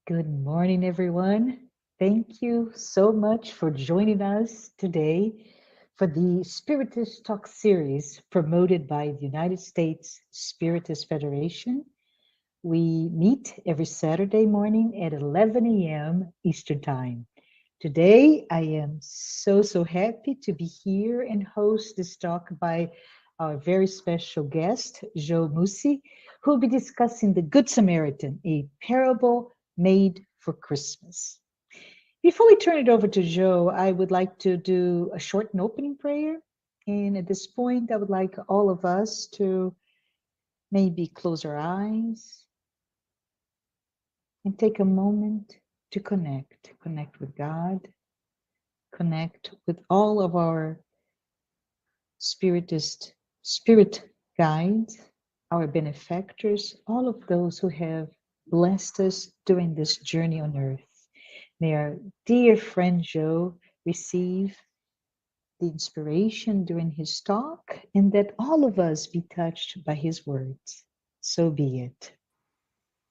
Good morning, everyone. Thank you so much for joining us today for the Spiritist Talk series promoted by the United States Spiritist Federation. We meet every Saturday morning at 11 a.m. Eastern Time. Today, I am so happy to be here and host this talk by our very special guest, Joe MUSSI, who will be discussing the Good Samaritan, a parable made for Christmas. Before we turn it over to Joe, I would like to do a short opening prayer. And at this point, I would like all of us to maybe close our eyes and take a moment to connect with God, connect with all of our spirit guides, our benefactors, all of those who have blessed us during this journey on earth. May our dear friend Joe receive the inspiration during his talk, and that all of us be touched by his words. So be it.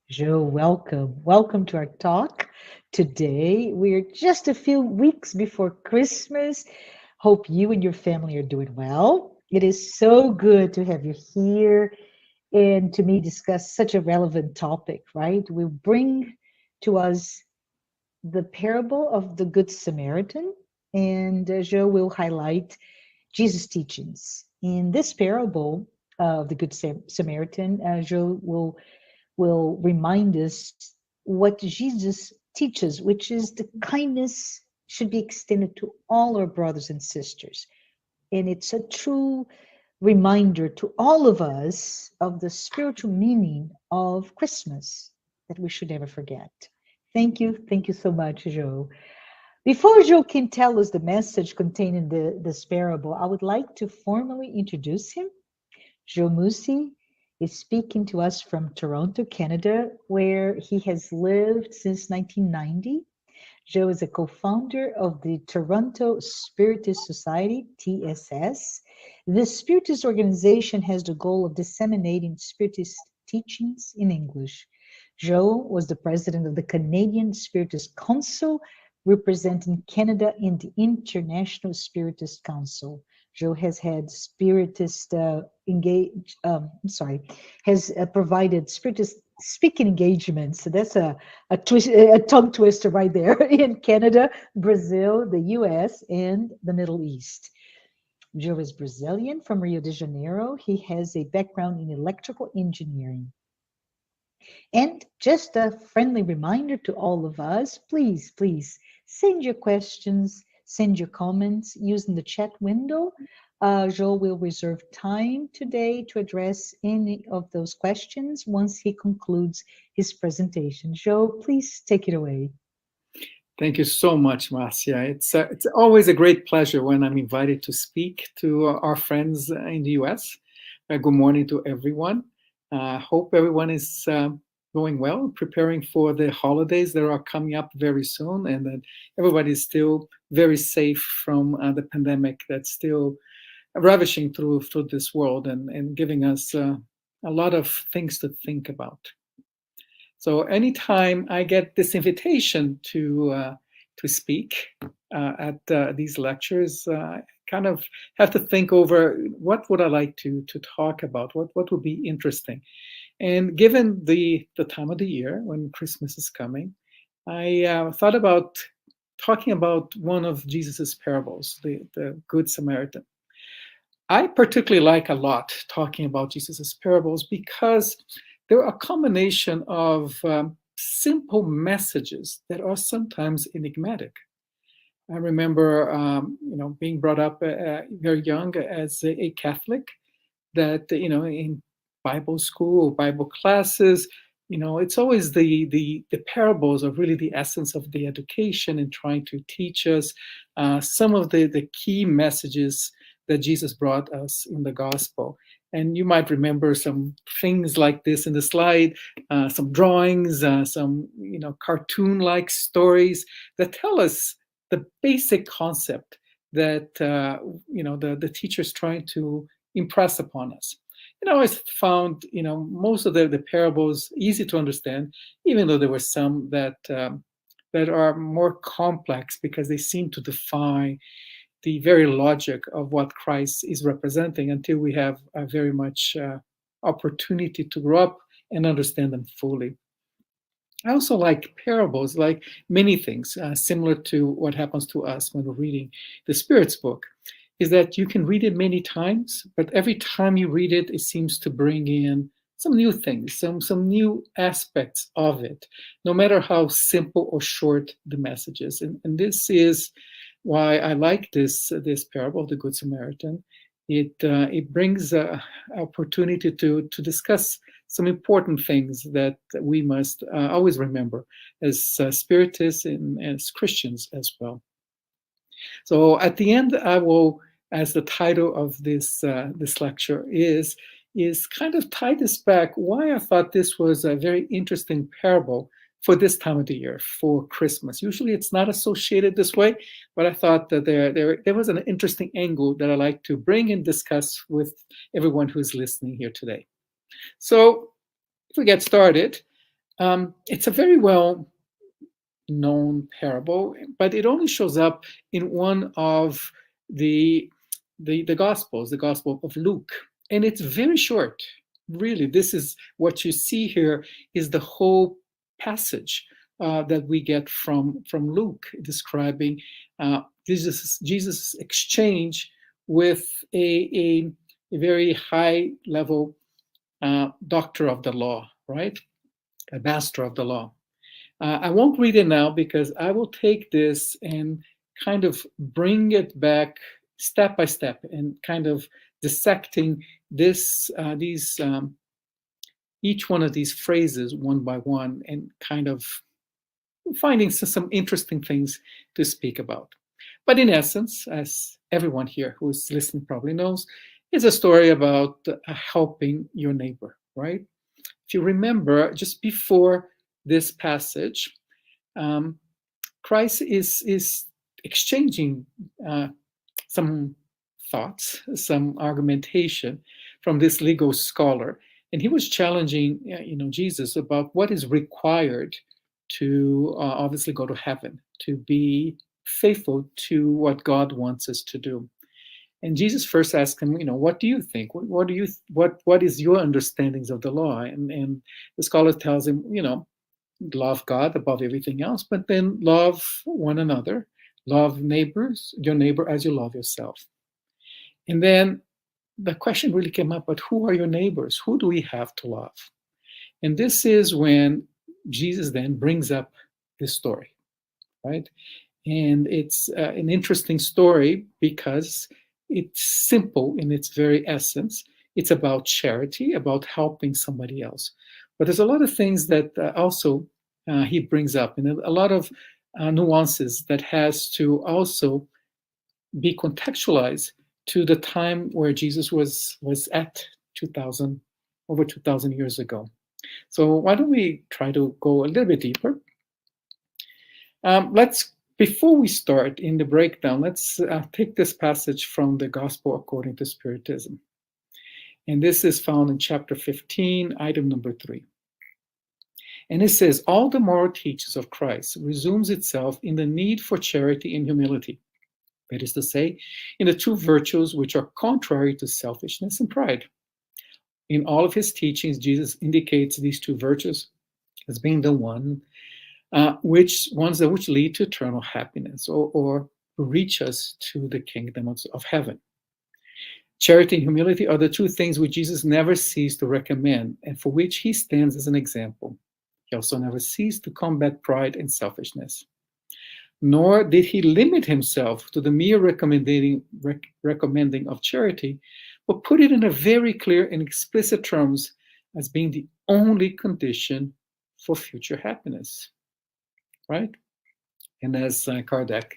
Joe, welcome. Welcome to our talk. Today, we're just a few weeks before Christmas. Hope you and your family are doing well. It is so good to have you here and to me discuss such a relevant topic, right? We'll bring to us the parable of the Good Samaritan, and Joe will highlight Jesus' teachings. In this parable of the Good Samaritan, Joe will remind us what Jesus teaches, which is the kindness should be extended to all our brothers and sisters. And it's a true reminder to all of us of the spiritual meaning of Christmas that we should never forget. Thank you so much, Joe. Before Joe can tell us the message contained in this parable, I would like to formally introduce him. Joe MUSSI is speaking to us from Toronto, Canada, where he has lived since 1990. Joe is a co-founder of the Toronto Spiritist Society, TSS. This Spiritist organization has the goal of disseminating Spiritist teachings in English. Joe was the president of the Canadian Spiritist Council, representing Canada in the International Spiritist Council. Joe has had Spiritist provided Spiritist speaking engagements. So that's a tongue twister right there in Canada, Brazil, the US, and the Middle East. Joe is Brazilian from Rio de Janeiro. He has a background in electrical engineering. And just a friendly reminder to all of us, please send your questions, send your comments using the chat window. Joe will reserve time today to address any of those questions once he concludes his presentation. Joe, please take it away. Thank you so much, Marcia. It's always a great pleasure when I'm invited to speak to our friends in the US. Good morning to everyone. Hope everyone is going well, preparing for the holidays that are coming up very soon, and that everybody is still very safe from the pandemic that's still ravishing through this world and giving us a lot of things to think about. So anytime I get this invitation to speak at these lectures, I kind of have to think over what would I like to talk about, what would be interesting. And given the time of the year when Christmas is coming, I thought about talking about one of Jesus's parables, the Good Samaritan. I particularly like a lot talking about Jesus's parables because they're a combination of simple messages that are sometimes enigmatic. I remember, being brought up very young as a Catholic, that in Bible school or Bible classes, it's always the parables are really the essence of the education and trying to teach us some of the key messages that Jesus brought us in the gospel. And you might remember some things like this in the slide, some drawings, some cartoon-like stories that tell us the basic concept that the teacher's trying to impress upon us. And I always found, most of the parables easy to understand, even though there were some that are more complex because they seem to defy the very logic of what Christ is representing until we have a very much opportunity to grow up and understand them fully. I also like parables, like many things, similar to what happens to us when we're reading the Spirit's book, is that you can read it many times, but every time you read it, it seems to bring in some new things, some new aspects of it, no matter how simple or short the message is. And this is why I like this parable, the Good Samaritan. It brings an opportunity to discuss some important things that we must always remember as Spiritists and as Christians as well. So at the end, I will, as the title of this lecture is kind of tie this back why I thought this was a very interesting parable for this time of the year, for Christmas. Usually it's not associated this way, but I thought that there was an interesting angle that I like to bring and discuss with everyone who's listening here today. So if we get started, it's a very well known parable, but it only shows up in one of the Gospels, the Gospel of Luke. And it's very short. Really, this is what you see here is the whole passage that we get from Luke describing Jesus' exchange with a very high level doctor of the law, right? A master of the law. I won't read it now because I will take this and kind of bring it back step by step and kind of dissecting each one of these phrases one by one and kind of finding some interesting things to speak about. But in essence, as everyone here who is listening probably knows, it's a story about helping your neighbor, right? If you remember, just before this passage, Christ is exchanging some thoughts, some argumentation from this legal scholar, and he was challenging, Jesus about what is required to obviously go to heaven, to be faithful to what God wants us to do. And Jesus first asked him, what do you think? What is your understandings of the law? And the scholar tells him, love God above everything else, but then love one another, love your neighbor as you love yourself. And then the question really came up, but who are your neighbors? Who do we have to love? And this is when Jesus then brings up this story, right? And it's an interesting story because it's simple in its very essence. It's about charity, about helping somebody else. But there's a lot of things that also he brings up, and a lot of nuances that has to also be contextualized to the time where Jesus was at over 2,000 years ago. So why don't we try to go a little bit deeper? Before we start in the breakdown, let's take this passage from the Gospel according to Spiritism. And this is found in chapter 15, item number 3. And it says, all the moral teachings of Christ resumes itself in the need for charity and humility. That is to say, in the two virtues which are contrary to selfishness and pride. In all of his teachings, Jesus indicates these two virtues as being the ones which lead to eternal happiness or reach us to the kingdom of heaven. Charity and humility are the two things which Jesus never ceased to recommend and for which he stands as an example. He also never ceased to combat pride and selfishness. Nor did he limit himself to the mere recommending of charity, but put it in a very clear and explicit terms as being the only condition for future happiness, right? And as Kardec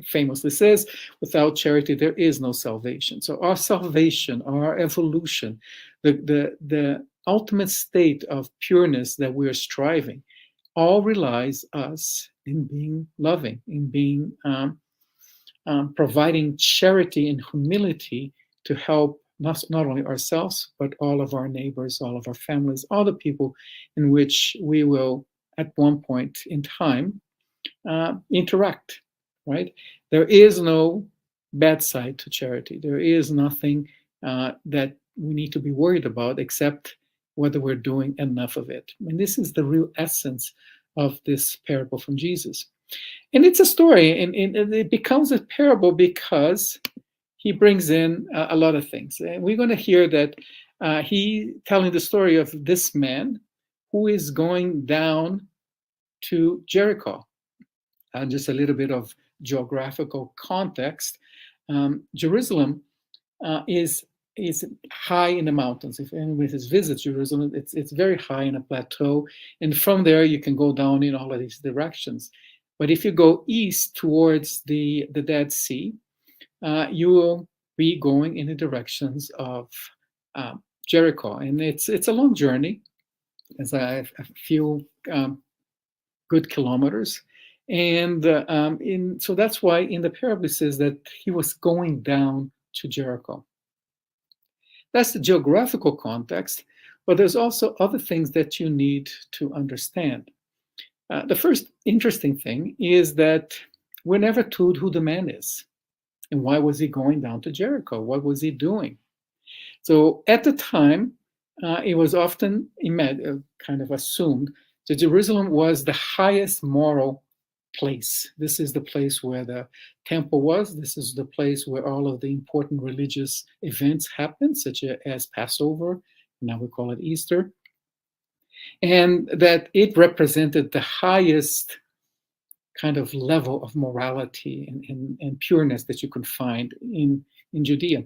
famously says, without charity, there is no salvation. So our salvation, our evolution, the ultimate state of pureness that we are striving, all relies us in being loving, in being providing charity and humility to help not only ourselves, but all of our neighbors, all of our families, all the people in which we will, at one point in time, interact, right? There is no bad side to charity. There is nothing that we need to be worried about except whether we're doing enough of it. And this is the real essence of this parable from Jesus. And it's a story, and it becomes a parable because he brings in a lot of things. And we're going to hear that he telling the story of this man who is going down to Jericho. Just a little bit of geographical context. Jerusalem is high in the mountains. If anyone has visited Jerusalem, it's very high in a plateau, and from there you can go down in all of these directions. But if you go east towards the Dead Sea, you will be going in the directions of Jericho, and it's a long journey. It's a few good kilometers. And so that's why in the parable it says that he was going down to Jericho. That's the geographical context, but there's also other things that you need to understand. The first interesting thing is that we're never told who the man is and why was he going down to Jericho? What was he doing? So at the time, it was often kind of assumed that Jerusalem was the highest moral place. This is the place where the temple was. This is the place where all of the important religious events happen, such as Passover. Now we call it Easter. And that it represented the highest kind of level of morality and pureness that you could find in Judea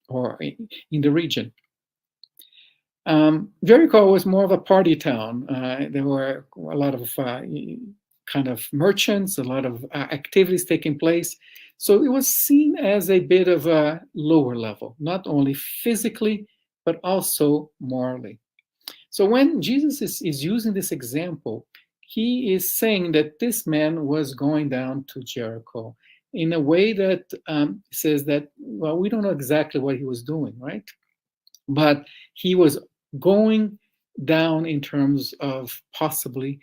or in the region. Jericho was more of a party town. There were a lot of kind of merchants, a lot of activities taking place. So it was seen as a bit of a lower level, not only physically, but also morally. So when Jesus is using this example, he is saying that this man was going down to Jericho in a way that says that, well, we don't know exactly what he was doing, right? But he was going down in terms of possibly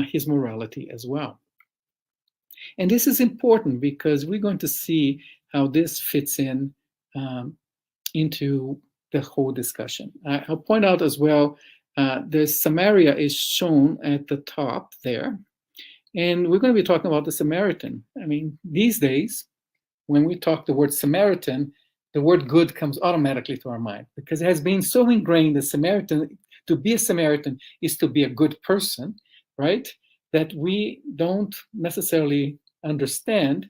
his morality as well. And this is important because we're going to see how this fits in into the whole discussion. I'll point out as well, the Samaria is shown at the top there. And we're going to be talking about the Samaritan. I mean, these days, when we talk the word Samaritan, the word good comes automatically to our mind because it has been so ingrained that Samaritan, to be a Samaritan is to be a good person, right? That we don't necessarily understand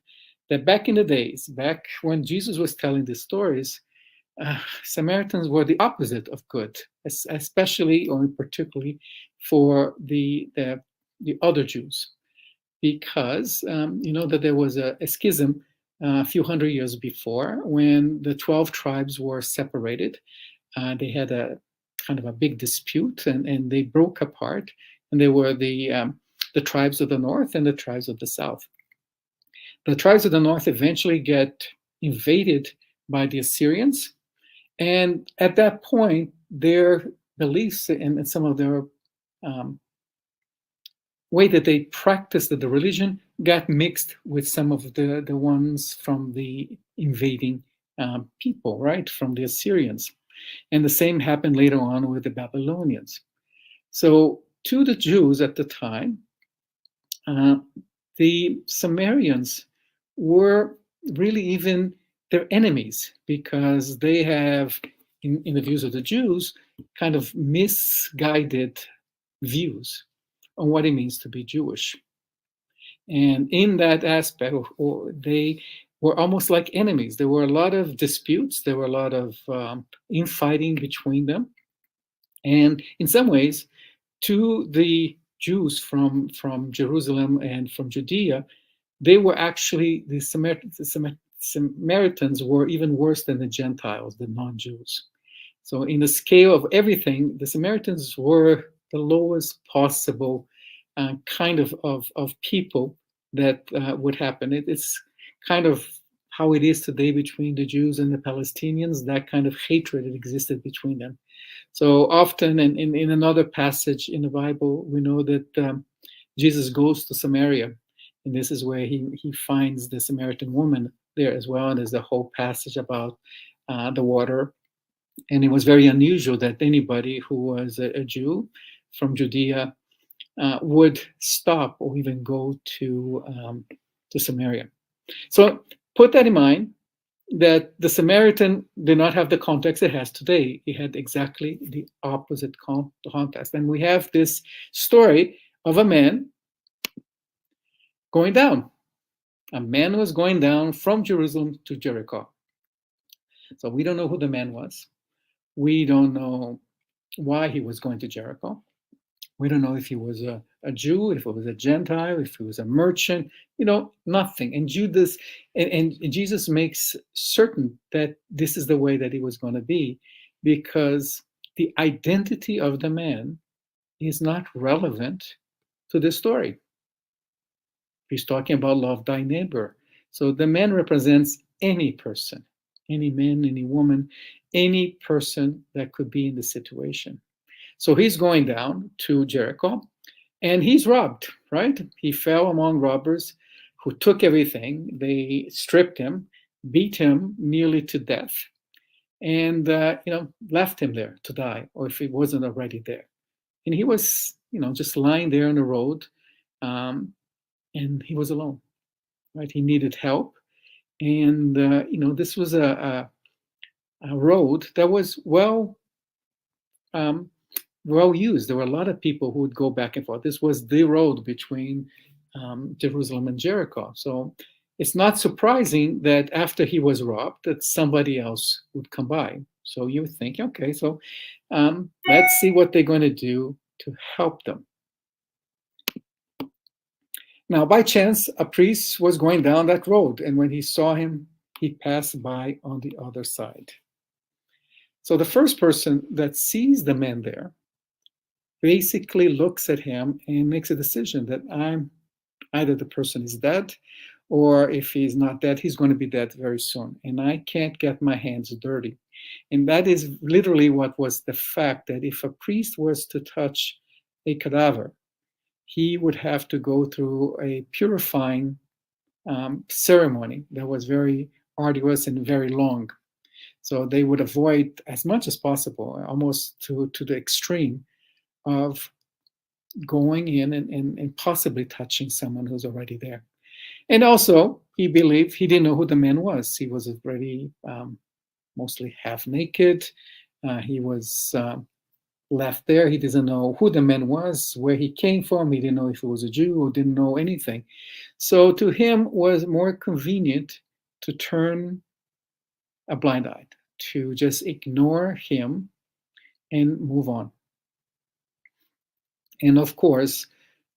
that back in the days, back when Jesus was telling these stories, Samaritans were the opposite of good, especially or particularly for the other Jews, because you know that there was a schism a few hundred years before when the 12 tribes were separated. They had a kind of a big dispute and they broke apart, and they were the tribes of the north and the tribes of the south. The tribes of the north eventually get invaded by the Assyrians, and at that point, their beliefs and some of their way that they practiced the religion got mixed with some of the ones from the invading people, right, from the Assyrians. And the same happened later on with the Babylonians. So to the Jews at the time, the Samaritans were really even their enemies because they have, in the views of the Jews, kind of misguided views on what it means to be Jewish. And in that aspect, they were almost like enemies. There were a lot of disputes. There were a lot of infighting between them. And in some ways, to the Jews from Jerusalem and from Judea, they were actually, the Samaritans were even worse than the Gentiles, the non-Jews. So in the scale of everything, the Samaritans were the lowest possible kind of people that would happen. It's kind of how it is today between the Jews and the Palestinians, that kind of hatred that existed between them. So often in another passage in the Bible, we know that Jesus goes to Samaria, and this is where he finds the Samaritan woman there as well. And there's the whole passage about the water. And it was very unusual that anybody who was a Jew from Judea would stop or even go to Samaria. So put that in mind, that the Samaritan did not have the context it has today. It had exactly the opposite context. And we have this story of a man going down. A man was going down from Jerusalem to Jericho. So we don't know who the man was. We don't know why he was going to Jericho. We don't know if he was a Jew, if it was a Gentile, if he was a merchant, nothing. And Judas and Jesus makes certain that this is the way that he was going to be, because the identity of the man is not relevant to this story. He's talking about love thy neighbor. So the man represents any person, any man, any woman, any person that could be in the situation. So he's going down to Jericho, and he's robbed, right? He fell among robbers who took everything. They stripped him, beat him nearly to death, and left him there to die, or if he wasn't already there. And he was, just lying there on the road, and he was alone, right? He needed help, and this was a road that was well used. There were a lot of people who would go back and forth. This was the road between Jerusalem and Jericho. So it's not surprising that after he was robbed, that somebody else would come by. So you think, okay, so let's see what they're going to do to help them. Now, by chance, a priest was going down that road, and when he saw him, he passed by on the other side. So the first person that sees the man there basically looks at him and makes a decision that either the person is dead, or if he's not dead, he's going to be dead very soon, and I can't get my hands dirty. And that is literally what was the fact, that if a priest was to touch a cadaver, he would have to go through a purifying ceremony that was very arduous and very long. So they would avoid as much as possible, almost to the extreme, of going in and possibly touching someone who's already there. And also, he believed, he didn't know who the man was. He was already mostly half naked. He was left there. He doesn't know who the man was, where he came from. He didn't know if he was a Jew or didn't know anything. So to him was more convenient to turn a blind eye, to just ignore him and move on. And of course,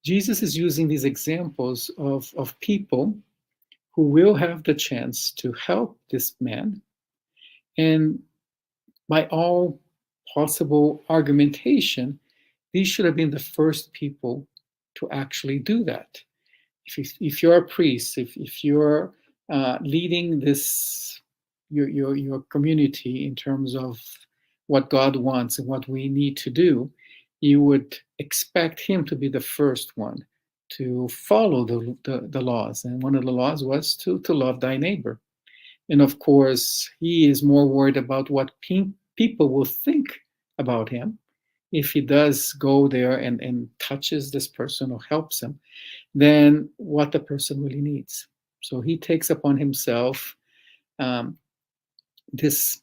Jesus is using these examples of people who will have the chance to help this man. And by all possible argumentation, these should have been the first people to actually do that. If you're a priest, if you're leading this your community in terms of what God wants and what we need to do, you would expect him to be the first one to follow the laws. And one of the laws was to love thy neighbor. And of course, he is more worried about what people will think about him if he does go there and touches this person or helps him, than what the person really needs. So he takes upon himself this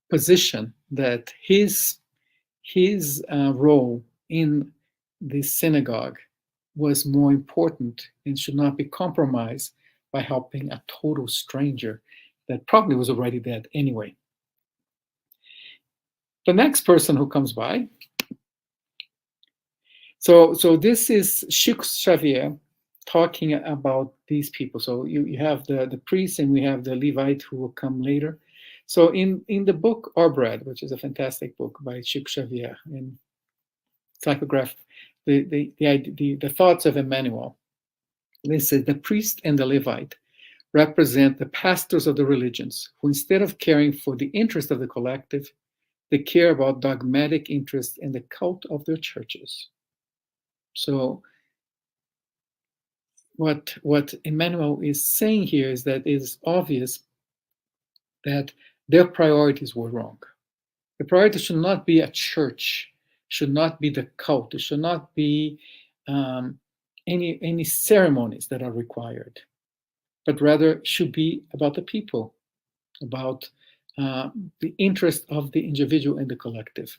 position that his role in the synagogue was more important and should not be compromised by helping a total stranger that probably was already dead anyway. The next person who comes by, so this is Chico Xavier talking about these people. So you have the priest and we have the Levite who will come later. So in the book Our Bread, which is a fantastic book by Chico Xavier and psychograph, the thoughts of Emmanuel, they said the priest and the Levite represent the pastors of the religions, who instead of caring for the interest of the collective, they care about dogmatic interest in the cult of their churches. So what Emmanuel is saying here is that it is obvious that their priorities were wrong. The priority should not be a church, should not be the cult, it should not be any ceremonies that are required, but rather should be about the people, about the interest of the individual and the collective.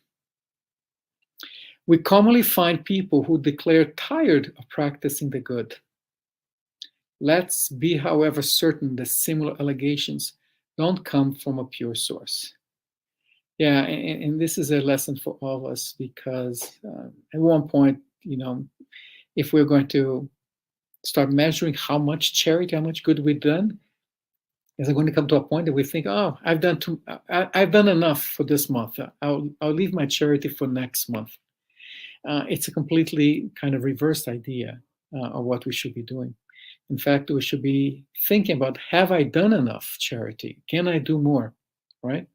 We commonly find people who declare tired of practicing the good. Let's be, however, certain that similar allegations don't come from a pure source. Yeah, and this is a lesson for all of us, because at one point, if we're going to start measuring how much charity, how much good we've done, is it going to come to a point that we think, oh, I've done enough for this month. I'll leave my charity for next month. It's a completely kind of reversed idea of what we should be doing. In fact, we should be thinking about, have I done enough charity? Can I do more, right?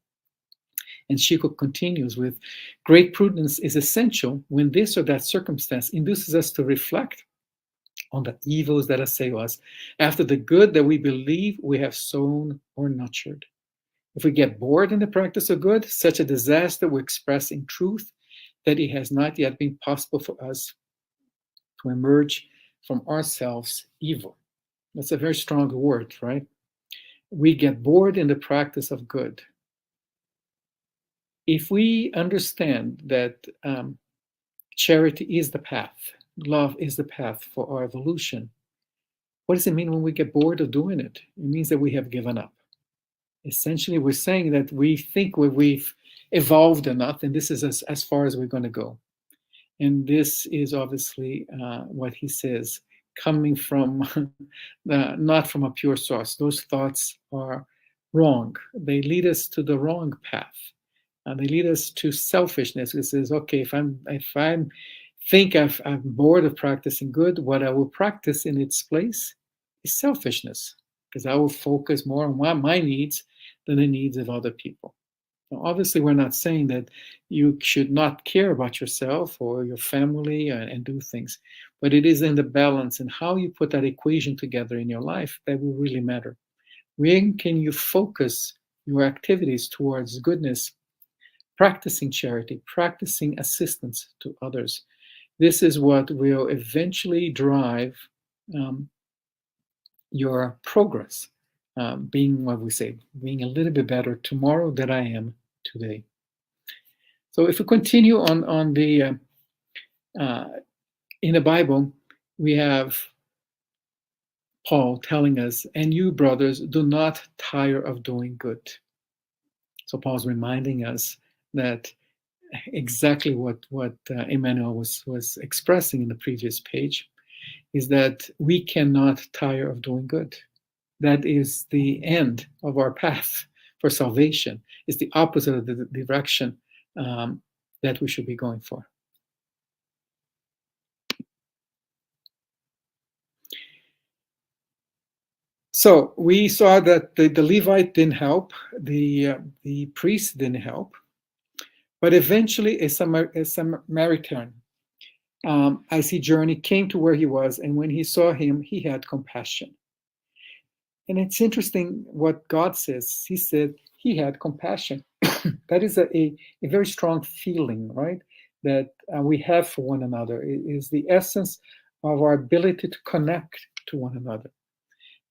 And Chico continues with, great prudence is essential when this or that circumstance induces us to reflect on the evils that assail us after the good that we believe we have sown or nurtured. If we get bored in the practice of good, such a disaster will express in truth that it has not yet been possible for us to emerge from ourselves evil. That's a very strong word, right? We get bored in the practice of good. If we understand that charity is the path, love is the path for our evolution, what does it mean when we get bored of doing it? It means that we have given up. Essentially, we're saying that we think we've evolved enough, and this is as far as we're going to go. And this is obviously what he says, coming from not from a pure source. Those thoughts are wrong. They lead us to the wrong path. They lead us to selfishness. It says, okay, if I think I'm bored of practicing good, what I will practice in its place is selfishness, because I will focus more on my needs than the needs of other people. Now, obviously, we're not saying that you should not care about yourself or your family and do things, but it is in the balance and how you put that equation together in your life that will really matter. When can you focus your activities towards goodness, practicing charity, practicing assistance to others? This is what will eventually drive your progress, being what we say, being a little bit better tomorrow than I am today. So if we continue on the in the Bible, we have Paul telling us, and you brothers, do not tire of doing good. So Paul's reminding us that exactly what Emmanuel was expressing in the previous page is that we cannot tire of doing good. That is the end of our path for salvation. It's the opposite of the direction that we should be going for. So we saw that the Levite didn't help, the priest didn't help, but eventually a Samaritan, as he journeyed, came to where he was, and when he saw him, he had compassion. And it's interesting what God says. He said he had compassion. That is a very strong feeling, right? That we have for one another. It is the essence of our ability to connect to one another.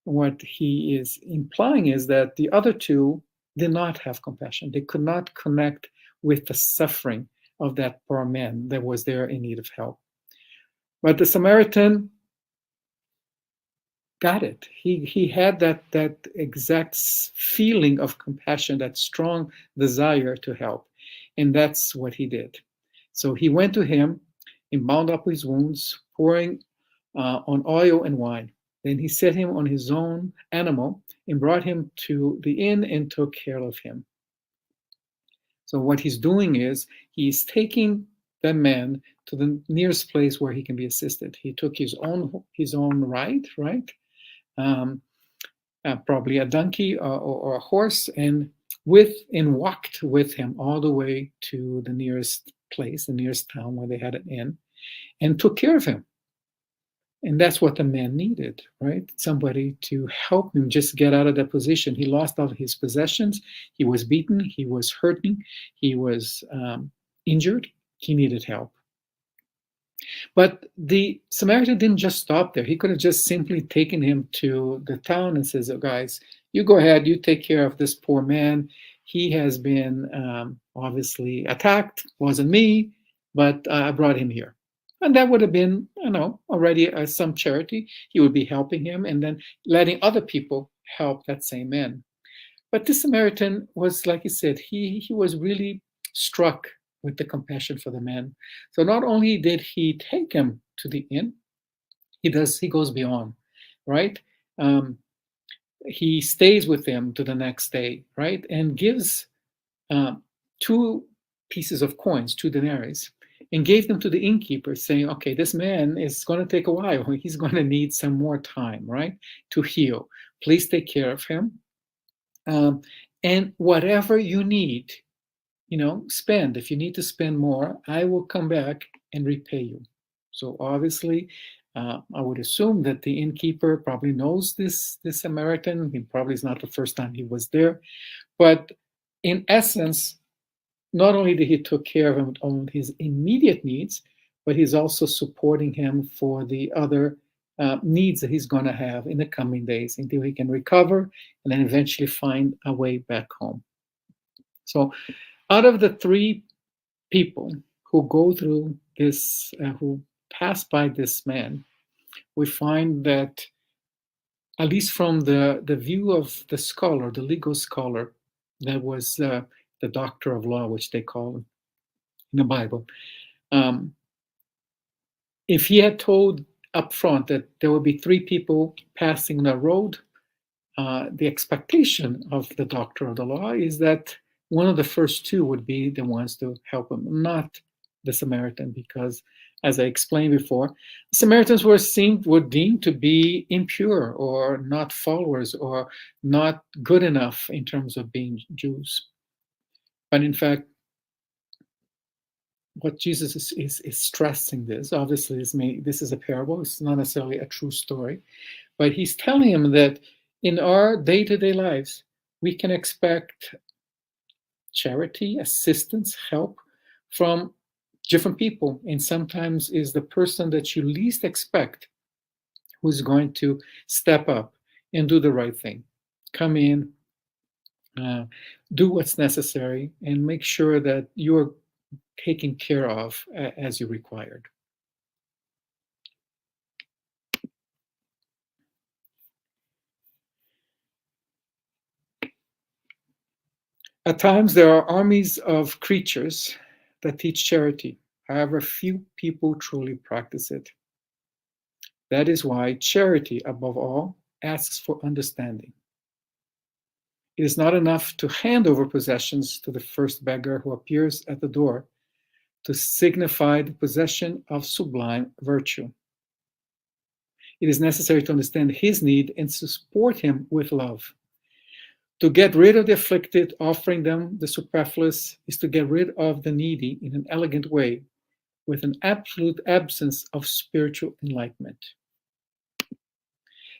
What he is implying is that the other two did not have compassion. They could not connect with the suffering of that poor man that was there in need of help. But the Samaritan got it. He had that exact feeling of compassion, that strong desire to help. And that's what he did. So he went to him and bound up his wounds, pouring on oil and wine. Then he set him on his own animal and brought him to the inn and took care of him. So what he's doing is he's taking the man to the nearest place where he can be assisted. He took his own ride, right? probably a donkey or a horse, and walked with him all the way to the nearest place, the nearest town where they had an inn, and took care of him. And that's what the man needed, right? Somebody to help him just get out of that position. He lost all of his possessions. He was beaten. He was hurting. He was injured. He needed help. But the Samaritan didn't just stop there. He could have just simply taken him to the town and says, oh, guys, you go ahead, you take care of this poor man. He has been obviously attacked. Wasn't me, but I brought him here. And that would have been, already some charity. He would be helping him and then letting other people help that same man. But this Samaritan was, like he said, he was really struck with the compassion for the man. So not only did he take him to the inn, he goes beyond, right? He stays with him to the next day, right? And gives 2 pieces of coins, 2 denarii, and gave them to the innkeeper, saying, okay, this man is going to take a while. He's going to need some more time, right, to heal. Please take care of him. And whatever you need, spend. If you need to spend more, I will come back and repay you. So obviously, I would assume that the innkeeper probably knows this Samaritan. He probably is not the first time he was there. But in essence, not only did he take care of him on his immediate needs, but he's also supporting him for the other needs that he's going to have in the coming days until he can recover and then eventually find a way back home. So out of the 3 people who go through this, who pass by this man, we find that, at least from the view of the scholar, the legal scholar, that was the doctor of law, which they call him in the Bible, if he had told up front that there would be 3 people passing the road, the expectation of the doctor of the law is that one of the first 2 would be the ones to help him, not the Samaritan, because, as I explained before, Samaritans were deemed to be impure or not followers or not good enough in terms of being Jews. But in fact, what Jesus is stressing this, obviously, this is a parable. It's not necessarily a true story, but he's telling him that in our day-to-day lives, we can expect charity, assistance, help from different people. And sometimes is the person that you least expect who's going to step up and do the right thing. Come in, do what's necessary, and make sure that you're taken care of as you're required. At times, there are armies of creatures that teach charity. However, few people truly practice it. That is why charity, above all, asks for understanding. It is not enough to hand over possessions to the first beggar who appears at the door to signify the possession of sublime virtue. It is necessary to understand his need and to support him with love. To get rid of the afflicted, offering them the superfluous, is to get rid of the needy in an elegant way, with an absolute absence of spiritual enlightenment.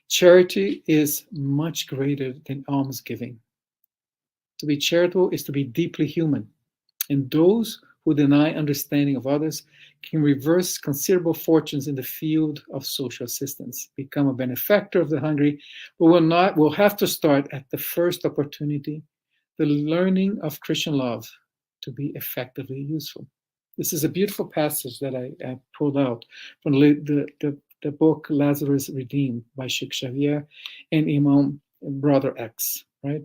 Charity is much greater than almsgiving. To be charitable is to be deeply human, and those who deny understanding of others can reverse considerable fortunes in the field of social assistance, become a benefactor of the hungry, but will have to start at the first opportunity, the learning of Christian love, to be effectively useful. This is a beautiful passage that I pulled out from the book Lazarus Redeemed by Chico Xavier and Imam Brother X, right?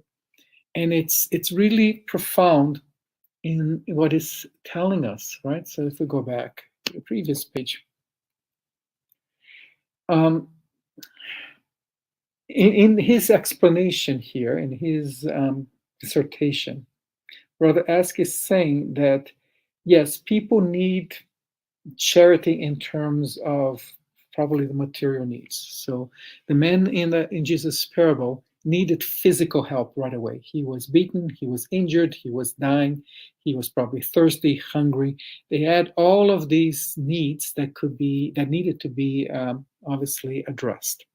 And it's really profound in what it's telling us, right? So if we go back to the previous page, in his explanation here, in his dissertation, Brother Ask is saying that, yes, people need charity in terms of probably the material needs. So the man in Jesus' parable, needed physical help right away. He was beaten, he was injured, he was dying, he was probably thirsty, hungry. They had all of these needs that needed to be obviously addressed.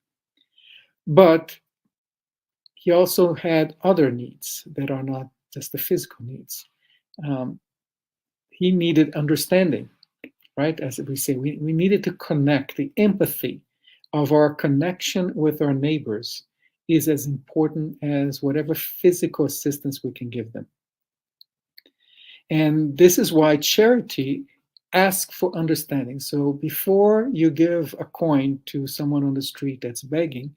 But he also had other needs that are not just the physical needs. He needed understanding, right? As we say, we needed to connect. The empathy of our connection with our neighbors is as important as whatever physical assistance we can give them. And this is why charity asks for understanding. So before you give a coin to someone on the street that's begging,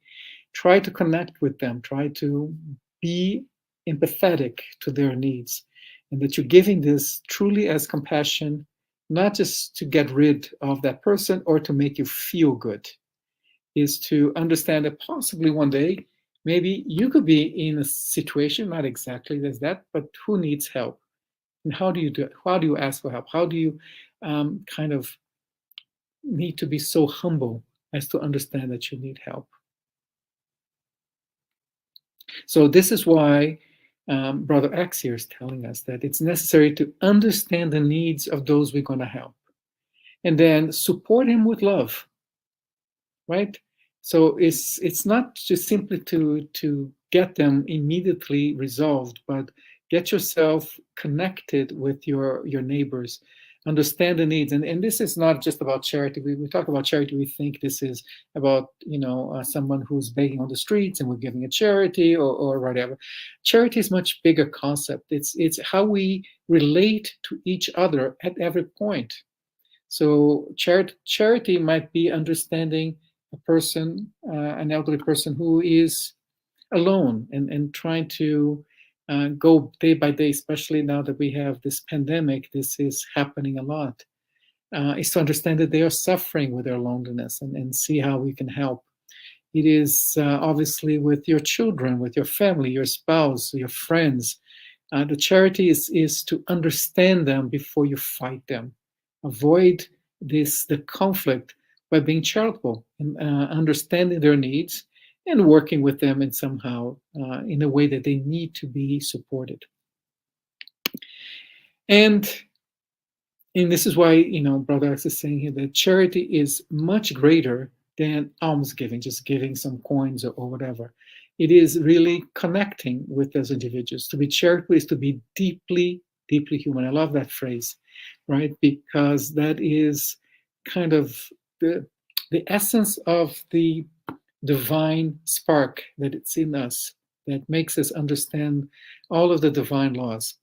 try to connect with them, try to be empathetic to their needs, and that you're giving this truly as compassion, not just to get rid of that person or to make you feel good, is to understand that possibly one day, maybe you could be in a situation, not exactly as that, but who needs help? And how do you do it? How do you ask for help? How do you kind of need to be so humble as to understand that you need help? So this is why Brother X here is telling us that it's necessary to understand the needs of those we're going to help, and then support him with love, right? So it's not just simply to get them immediately resolved, but get yourself connected with your neighbors, understand the needs. And this is not just about charity. We talk about charity, we think this is about, someone who's begging on the streets and we're giving a charity or whatever. Charity is much bigger concept. It's how we relate to each other at every point. So charity might be understanding a person, an elderly person who is alone and trying to go day by day, especially now that we have this pandemic. This is happening a lot. Is to understand that they are suffering with their loneliness and see how we can help. It is obviously with your children, with your family, your spouse, your friends. The charity is to understand them before you fight them. Avoid the conflict by being charitable and understanding their needs and working with them in somehow in a way that they need to be supported. And this is why, Brother X is saying here that charity is much greater than almsgiving, just giving some coins or whatever. It is really connecting with those individuals. To be charitable is to be deeply, deeply human. I love that phrase, right? Because that is kind of the essence of the divine spark that it's in us, that makes us understand all of the divine laws.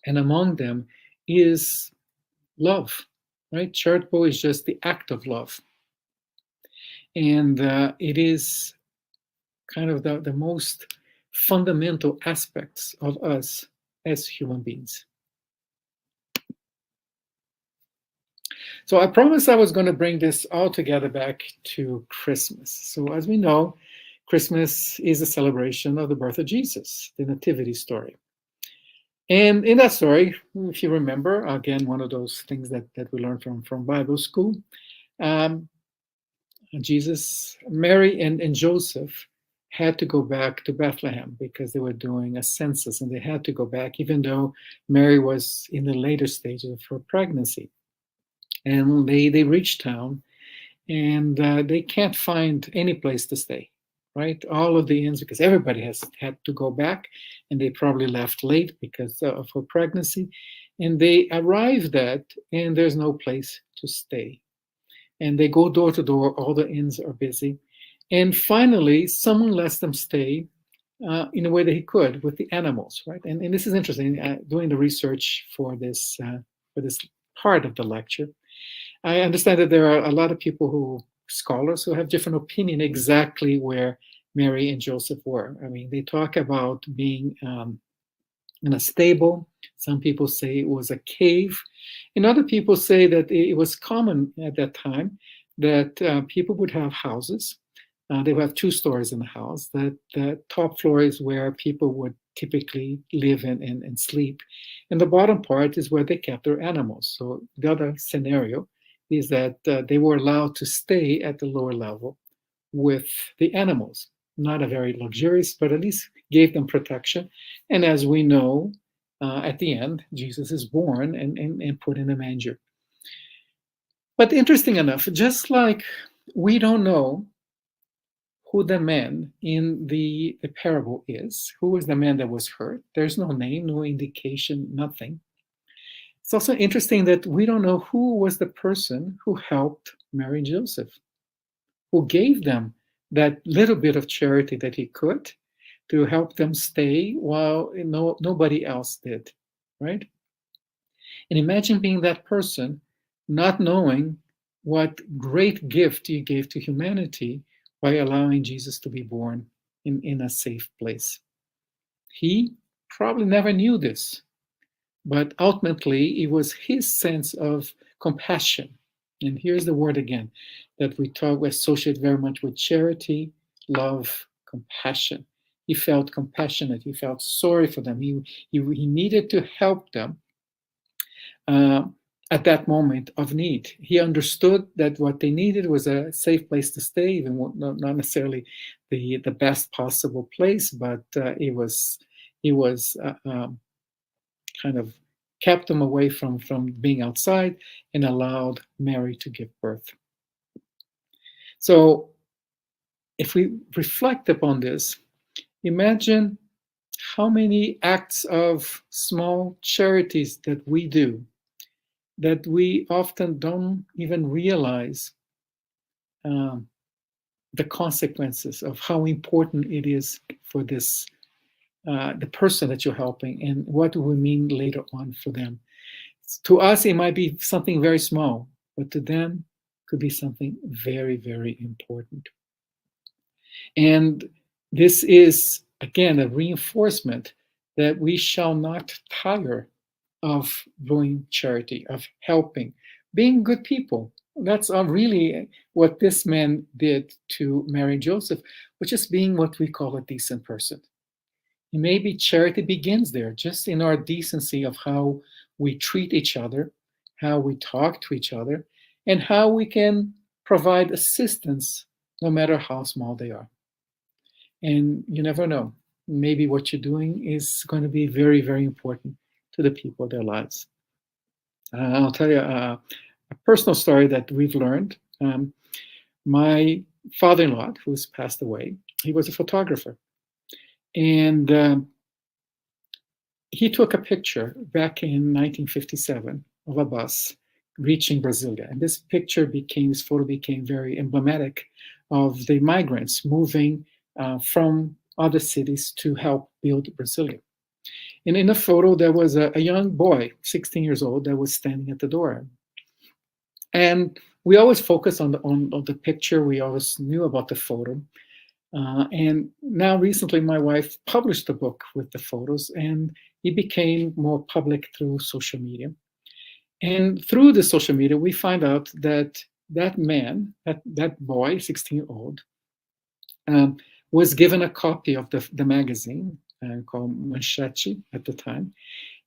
And among them is love, right? Charitable is just the act of love. And it is kind of the most fundamental aspects of us as human beings. So I promised I was going to bring this all together back to Christmas. So as we know, Christmas is a celebration of the birth of Jesus, the nativity story. And in that story, if you remember, again, one of those things that we learned from Bible school, Jesus, Mary and Joseph had to go back to Bethlehem because they were doing a census and they had to go back, even though Mary was in the later stages of her pregnancy. And they reach town and they can't find any place to stay, right? All of the inns, because everybody has had to go back and they probably left late because of her pregnancy. And they arrive and there's no place to stay. And they go door to door, all the inns are busy. And finally, someone lets them stay in a way that he could with the animals, right? And this is interesting, doing the research for this part of the lecture. I understand that there are a lot of scholars who have different opinion exactly where Mary and Joseph were. I mean, they talk about being in a stable. Some people say it was a cave. And other people say that it was common at that time that people would have houses. They would have 2 stories in the house. The top floor is where people would typically live and sleep. And the bottom part is where they kept their animals. So the other scenario is that they were allowed to stay at the lower level with the animals. not a very luxurious, but at least gave them protection. And as we know, at the end, Jesus is born and put in a manger. But interesting enough, just like we don't know who the man in the parable is, who was the man that was hurt, there's no name, no indication, nothing. It's also interesting that we don't know who was the person who helped Mary and Joseph, who gave them that little bit of charity that he could to help them stay while nobody else did, right? And imagine being that person, not knowing what great gift you gave to humanity by allowing Jesus to be born in a safe place. He probably never knew this, but ultimately it was his sense of compassion. And here's the word again that we associate very much with charity, love, compassion. He felt compassionate. He felt sorry for them. He needed to help them at that moment of need. He understood that what they needed was a safe place to stay, even not necessarily the best possible place, but it was kind of kept them away from being outside and allowed Mary to give birth. So if we reflect upon this, imagine how many acts of small charities that we do that we often don't even realize the consequences of how important it is for this the person that you're helping, and what do we mean later on for them. To us, it might be something very small, but to them, it could be something very, very important. And this is, again, a reinforcement that we shall not tire of doing charity, of helping, being good people. That's really what this man did to Mary and Joseph, which is being what we call a decent person. And maybe charity begins there, just in our decency of how we treat each other, how we talk to each other, and how we can provide assistance no matter how small they are. And you never know. Maybe what you're doing is going to be very, very important to the people in their lives. I'll tell you a personal story that we've learned. My father-in-law, who's passed away, he was a photographer. And he took a picture back in 1957 of a bus reaching Brasilia. And this photo became very emblematic of the migrants moving from other cities to help build Brasilia. And in the photo, there was a young boy, 16 years old, that was standing at the door. And we always focus on the picture. We always knew about the photo. And now recently, my wife published a book with the photos, and it became more public through social media. And through the social media, we find out that that man, that boy, 16-year-old, was given a copy of the magazine called Manchete at the time.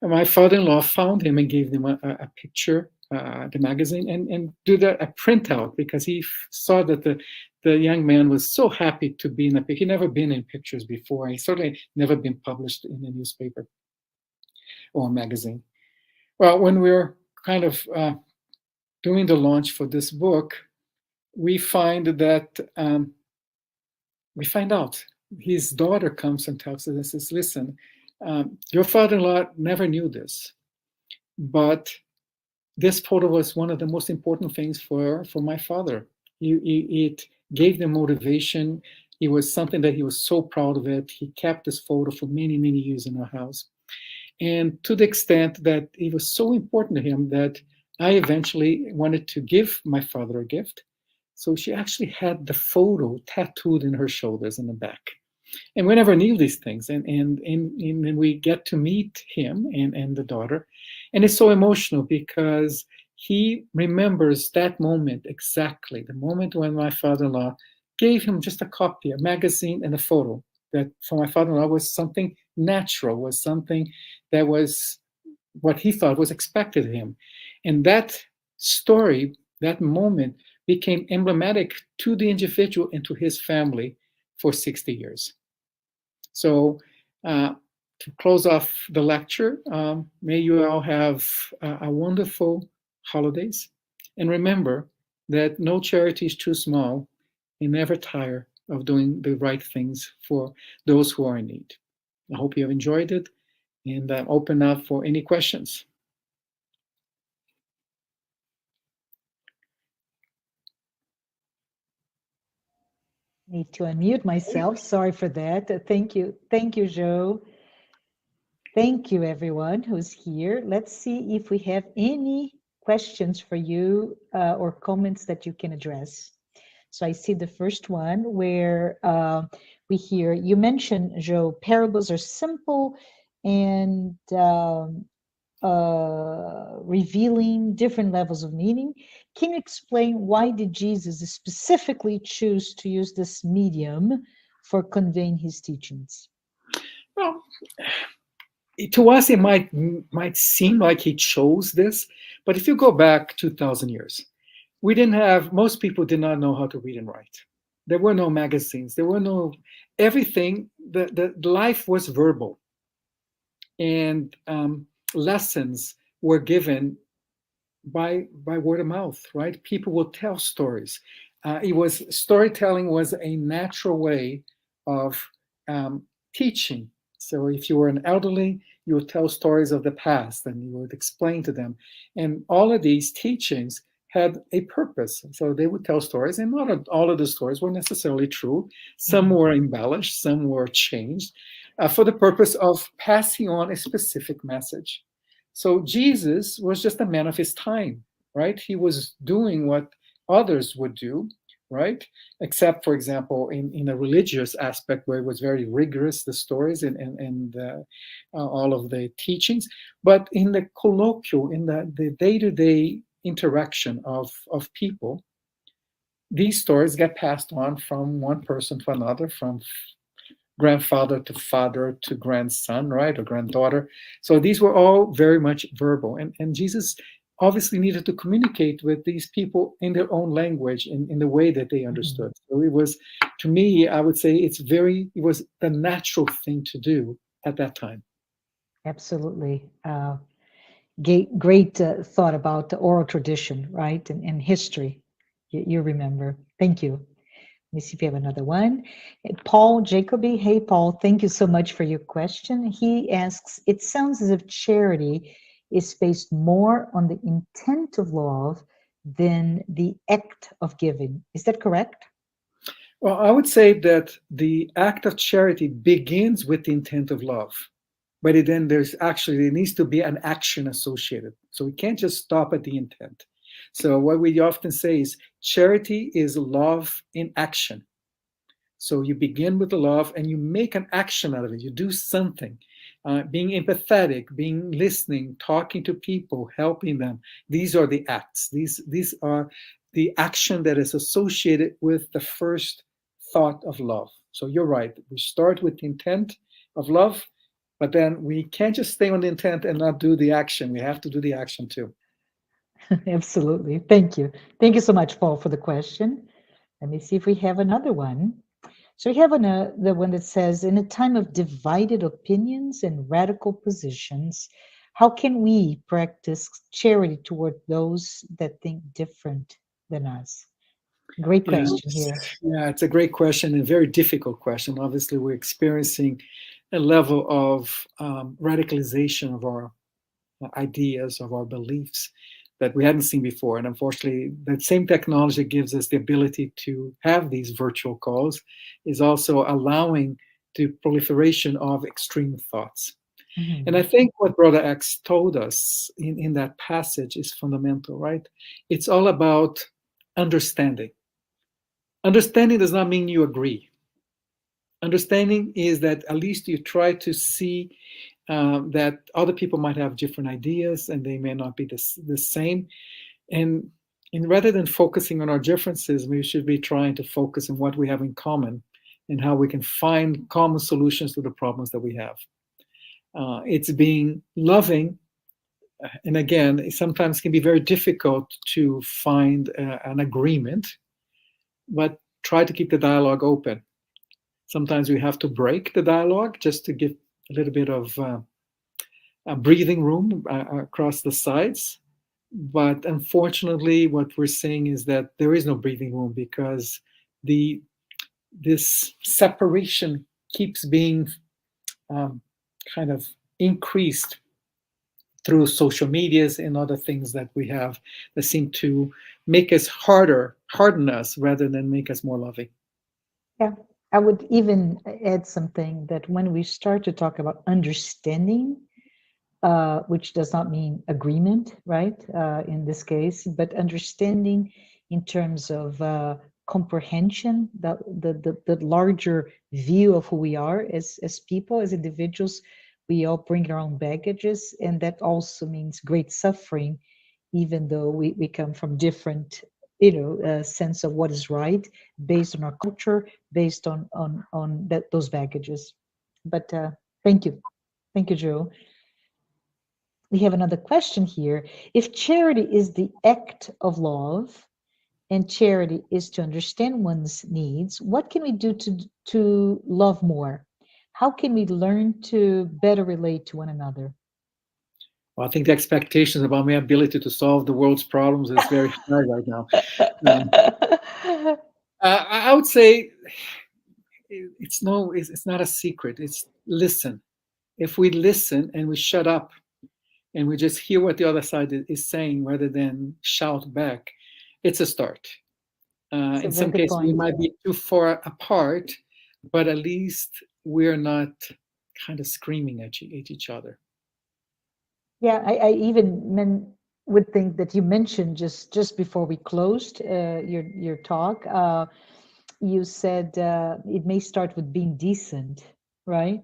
And my father-in-law found him and gave him a picture, the magazine, and did a printout, because he saw that the young man was so happy to be in a picture. He'd never been in pictures before. He certainly never been published in a newspaper or a magazine. Well, when we were kind of doing the launch for this book, we find out his daughter comes and tells us and says, listen, your father-in-law never knew this, but this photo was one of the most important things for my father. It gave them motivation. It was something that he was so proud of it. He kept this photo for many, many years in our house. And to the extent that it was so important to him that I eventually wanted to give my father a gift. So she actually had the photo tattooed in her shoulders in the back. And we never knew these things. And we get to meet him and the daughter. And it's so emotional because he remembers that moment exactly, the moment when my father-in-law gave him just a copy, a magazine and a photo that for my father-in-law was something natural, was something that was what he thought was expected of him. And that story, that moment became emblematic to the individual and to his family for 60 years. So to close off the lecture, may you all have a wonderful holidays. And remember that no charity is too small, and never tire of doing the right things for those who are in need. I hope you have enjoyed it, and I'm open up for any questions. Need to unmute myself. Sorry for that. Thank you. Thank you, Joe. Thank you, everyone who's here. Let's see if we have any questions for you or comments that you can address. So I see the first one where we hear, you mentioned, Joe, parables are simple and revealing different levels of meaning. Can you explain why did Jesus specifically choose to use this medium for conveying his teachings? Well, to us, it might seem like he chose this, but if you go back 2,000 years, most people did not know how to read and write. There were no magazines. There were no, everything, the life was verbal. And lessons were given by word of mouth, right? People would tell stories. Storytelling was a natural way of teaching. So if you were an elderly, you would tell stories of the past and you would explain to them. And all of these teachings had a purpose. So they would tell stories, and not all of the stories were necessarily true. Some were embellished, some were changed for the purpose of passing on a specific message. So Jesus was just a man of his time, right? He was doing what others would do, right? Except, for example, in a religious aspect where it was very rigorous, the stories and all of the teachings. But in the colloquial, in the day-to-day interaction of people, these stories get passed on from one person to another, from grandfather to father to grandson, right, or granddaughter. So these were all very much verbal. And Jesus obviously needed to communicate with these people in their own language, in the way that they understood. So it was, to me, I would say it was the natural thing to do at that time. Absolutely. Great thought about the oral tradition, right? And history. You remember. Thank you. Let me see if we have another one. Paul Jacoby. Hey, Paul, thank you so much for your question. He asks, it sounds as if charity is based more on the intent of love than the act of giving. Is that correct? Well, I would say that the act of charity begins with the intent of love. But then there needs to be an action associated. So we can't just stop at the intent. So what we often say is charity is love in action. So you begin with the love and you make an action out of it. You do something, being empathetic, being listening, talking to people, helping them. These are the acts. These are the action that is associated with the first thought of love. So you're right. We start with the intent of love, but then we can't just stay on the intent and not do the action. We have to do the action too. Absolutely. Thank you. Thank you so much, Paul, for the question. Let me see if we have another one. So we have the one that says, in a time of divided opinions and radical positions, how can we practice charity toward those that think different than us? Great question here. Yeah, it's a great question and a very difficult question. Obviously, we're experiencing a level of radicalization of our ideas, of our beliefs that we hadn't seen before. And unfortunately, that same technology gives us the ability to have these virtual calls is also allowing the proliferation of extreme thoughts. Mm-hmm. And I think what Brother X told us in that passage is fundamental, right? It's all about understanding. Understanding does not mean you agree. Understanding is that at least you try to see that other people might have different ideas and they may not be the same. And rather than focusing on our differences, we should be trying to focus on what we have in common and how we can find common solutions to the problems that we have. It's being loving. And again, it sometimes can be very difficult to find an agreement, but try to keep the dialogue open. Sometimes we have to break the dialogue just to give a little bit of breathing room across the sides. But unfortunately, what we're seeing is that there is no breathing room because this separation keeps being kind of increased through social medias and other things that we have that seem to make us harden us rather than make us more loving. Yeah, I would even add something that when we start to talk about understanding, which does not mean agreement, right? In this case, but understanding in terms of comprehension, the larger view of who we are as people, as individuals. We all bring our own baggages, and that also means great suffering, even though we come from different, sense of what is right, based on our culture, based on those baggages. But thank you, Joe. We have another question here. If charity is the act of love and charity is to understand one's needs, what can we do to love more? How can we learn to better relate to one another? Well, I think the expectations about my ability to solve the world's problems is very high right now. Um, I would say it's not a secret. It's listen. If we listen and we shut up and we just hear what the other side is saying rather than shout back, it's a start. It's a In very some good cases, we point. might be too far apart, but at least we're not kind of screaming at each other. Yeah, I even would think that you mentioned just before we closed your talk, you said it may start with being decent, right?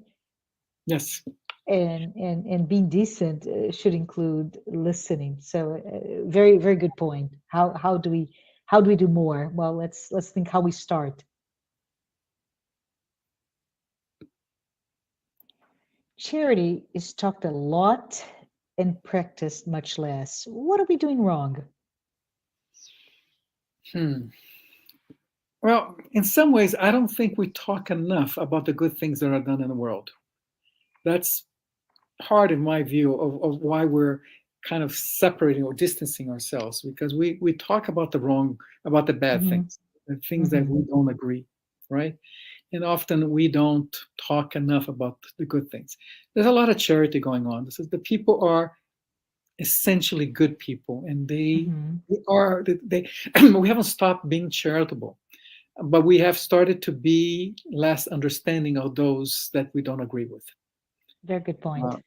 Yes. And being decent should include listening. So very very good point. How do we do more? Well, let's think how we start. Charity is talked a lot and practiced much less. What are we doing wrong? Well, in some ways, I don't think we talk enough about the good things that are done in the world. That's part of my view of why we're kind of separating or distancing ourselves, because we talk about the bad Mm-hmm. things, the things that Mm-hmm. we don't agree, right? And often we don't talk enough about the good things. There's a lot of charity going on. This is the people are essentially good people, and Mm-hmm. they we haven't stopped being charitable, but we have started to be less understanding of those that we don't agree with. Very good point.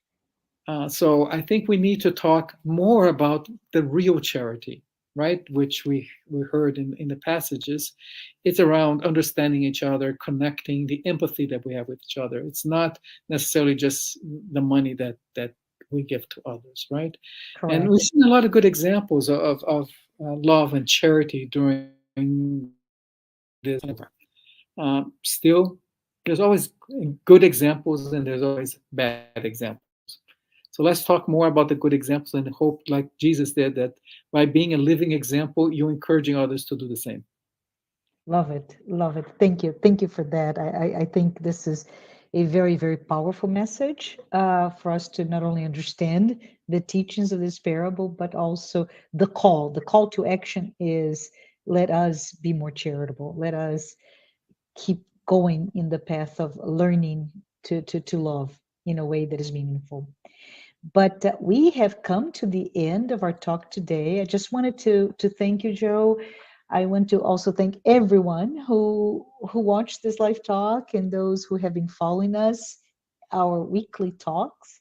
Uh, so I think we need to talk more about the real charity, right? Which we heard in the passages. It's around understanding each other, connecting, the empathy that we have with each other. It's not necessarily just the money that we give to others, right? And we've Correct. seen a lot of good examples of love and charity during this. Still, there's always good examples and there's always bad examples. So let's talk more about the good examples and hope, like Jesus did, that by being a living example, you're encouraging others to do the same. Love it. Love it. Thank you for that. I think this is a very, very powerful message for us to not only understand the teachings of this parable, but also the call. The call to action is, let us be more charitable. Let us keep going in the path of learning to love in a way that is meaningful. But we have come to the end of our talk today. I just wanted to thank you, Joe. I want to also thank everyone who watched this live talk and those who have been following us, our weekly talks.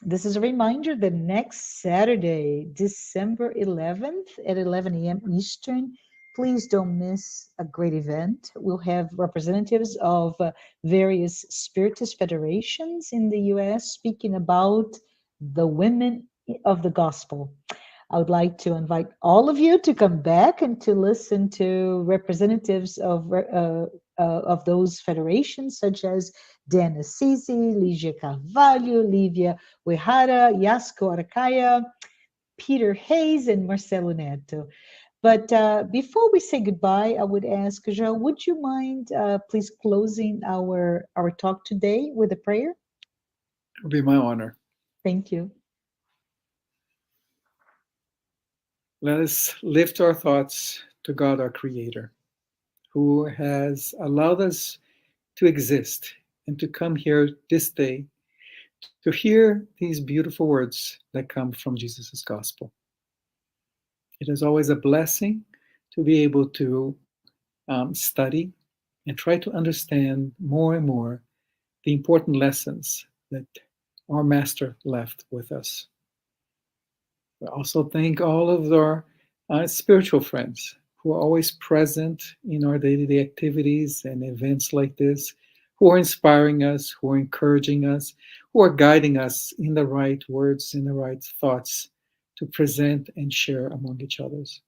This is a reminder that next Saturday, December 11th at 11 a.m. Eastern, please don't miss a great event. We'll have representatives of various Spiritist federations in the US speaking about the women of the gospel. I would like to invite all of you to come back and to listen to representatives of those federations, such as Dan Assisi, Ligia Carvalho, Lívia Uehara, Yasko Aracaya, Peter Hayes, and Marcelo Neto. But before we say goodbye, I would ask, Joe, would you mind please closing our talk today with a prayer? It would be my honor. Thank you. Let us lift our thoughts to God, our Creator, who has allowed us to exist and to come here this day to hear these beautiful words that come from Jesus' gospel. It is always a blessing to be able to study and try to understand more and more the important lessons that our Master left with us. We also thank all of our spiritual friends who are always present in our day-to-day activities and events like this, who are inspiring us, who are encouraging us, who are guiding us in the right words, in the right thoughts to present and share among each others.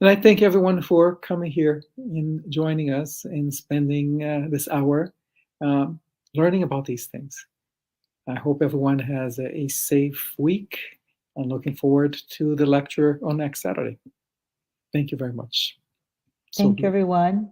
And I thank everyone for coming here and joining us and spending this hour learning about these things. I hope everyone has a safe week. I'm looking forward to the lecture on next Saturday. Thank you very much. Thank you, everyone.